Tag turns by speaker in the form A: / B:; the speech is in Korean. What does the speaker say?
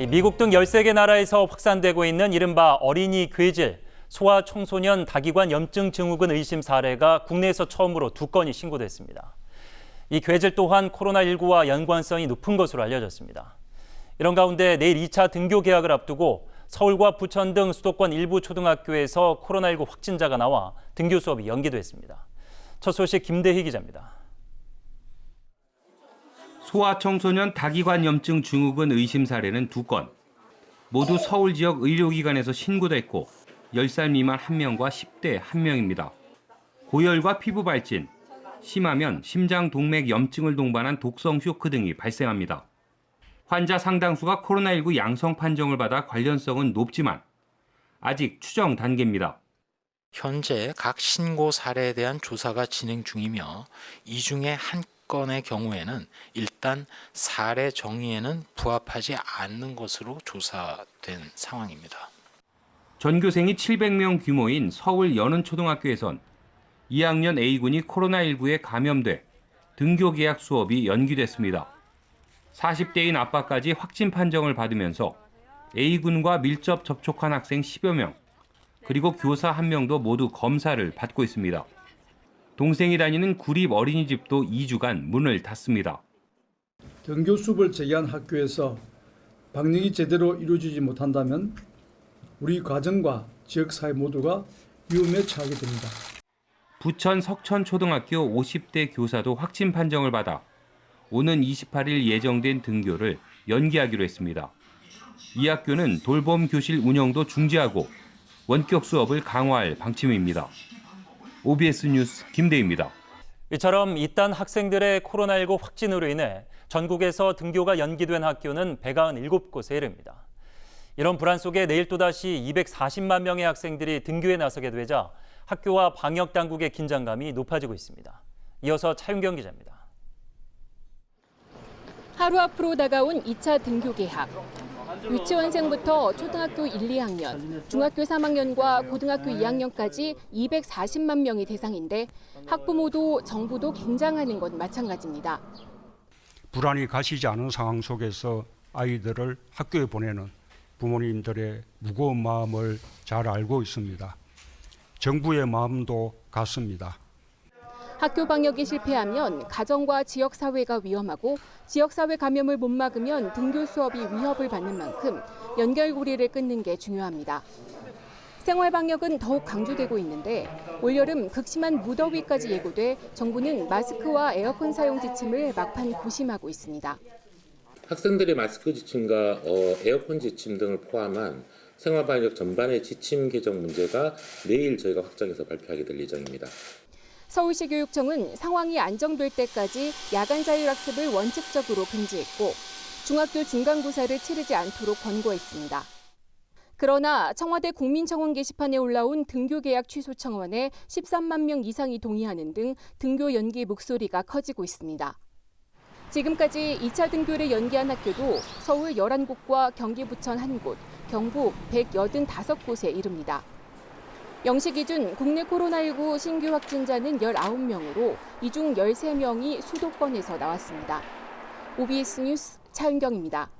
A: 미국 등 13개 나라에서 확산되고 있는 이른바 어린이 궤질, 소아 청소년 다기관 염증 증후군 의심 사례가 국내에서 처음으로 2건이 신고됐습니다. 이 궤질 또한 코로나19와 연관성이 높은 것으로 알려졌습니다. 이런 가운데 내일 2차 등교 개학을 앞두고 서울과 부천 등 수도권 일부 초등학교에서 코로나19 확진자가 나와 등교 수업이 연기됐습니다. 첫 소식 김대희 기자입니다.
B: 소아청소년 다기관 염증 증후군 의심 사례는 2건. 모두 서울 지역 의료기관에서 신고됐고 10살 미만 1명과 10대 1명입니다. 고열과 피부 발진, 심하면 심장 동맥 염증을 동반한 독성 쇼크 등이 발생합니다. 환자 상당수가 코로나19 양성 판정을 받아 관련성은 높지만 아직 추정 단계입니다.
C: 현재 각 신고 사례에 대한 조사가 진행 중이며 이 중에 한 건의 경우에는 일단 사례 정의에는 부합하지 않는 것으로 조사된 상황입니다.
B: 전교생이 700명 규모인 서울 연은초등학교에선 2학년 A군이 코로나19에 감염돼 등교 개학 수업이 연기됐습니다. 40대인 아빠까지 확진 판정을 받으면서 A군과 밀접 접촉한 학생 10여 명, 그리고 교사 1명도 모두 검사를 받고 있습니다. 동생이 다니는 구립 어린이집도 2주간 문을 닫습니다.
D: 등교 수업을 재개한 학교에서 방역이 제대로 이루어지지 못한다면 우리 가정과 지역사회 모두가 위험에 처하게 됩니다.
B: 부천 석천초등학교 50대 교사도 확진 판정을 받아 오는 28일 예정된 등교를 연기하기로 했습니다. 이 학교는 돌봄 교실 운영도 중지하고 원격 수업을 강화할 방침입니다. OBS 뉴스 김대희입니다.
A: 이처럼 잇단 학생들의 코로나19 확진으로 인해 전국에서 등교가 연기된 학교는 197곳에 이릅니다. 이런 불안 속에 내일 또다시 240만 명의 학생들이 등교에 나서게 되자 학교와 방역 당국의 긴장감이 높아지고 있습니다. 이어서 차윤경 기자입니다.
E: 하루 앞으로 다가온 2차 등교 개학. 유치원생부터 초등학교 1, 2학년, 중학교 3학년과 고등학교 2학년까지 240만 명이 대상인데 학부모도 정부도 긴장하는 건 마찬가지입니다.
F: 불안이 가시지 않은 상황 속에서 아이들을 학교에 보내는 부모님들의 무거운 마음을 잘 알고 있습니다. 정부의 마음도 같습니다.
E: 학교 방역이 실패하면 가정과 지역사회가 위험하고 지역사회 감염을 못 막으면 등교 수업이 위협을 받는 만큼 연결고리를 끊는 게 중요합니다. 생활 방역은 더욱 강조되고 있는데 올여름 극심한 무더위까지 예고돼 정부는 마스크와 에어컨 사용 지침을 막판 고심하고 있습니다.
G: 학생들의 마스크 지침과 에어컨 지침 등을 포함한 생활 방역 전반의 지침 개정 문제가 내일 저희가 확정해서 발표하게 될 예정입니다.
E: 서울시 교육청은 상황이 안정될 때까지 야간 자율학습을 원칙적으로 금지했고 중학교 중간고사를 치르지 않도록 권고했습니다. 그러나 청와대 국민청원 게시판에 올라온 등교 개학 취소 청원에 13만 명 이상이 동의하는 등 등교 연기 목소리가 커지고 있습니다. 지금까지 2차 등교를 연기한 학교도 서울 11곳과 경기 부천 1곳, 경북 185곳에 이릅니다. 0시 기준 국내 코로나19 신규 확진자는 19명으로 이 중 13명이 수도권에서 나왔습니다. OBS 뉴스 차윤경입니다.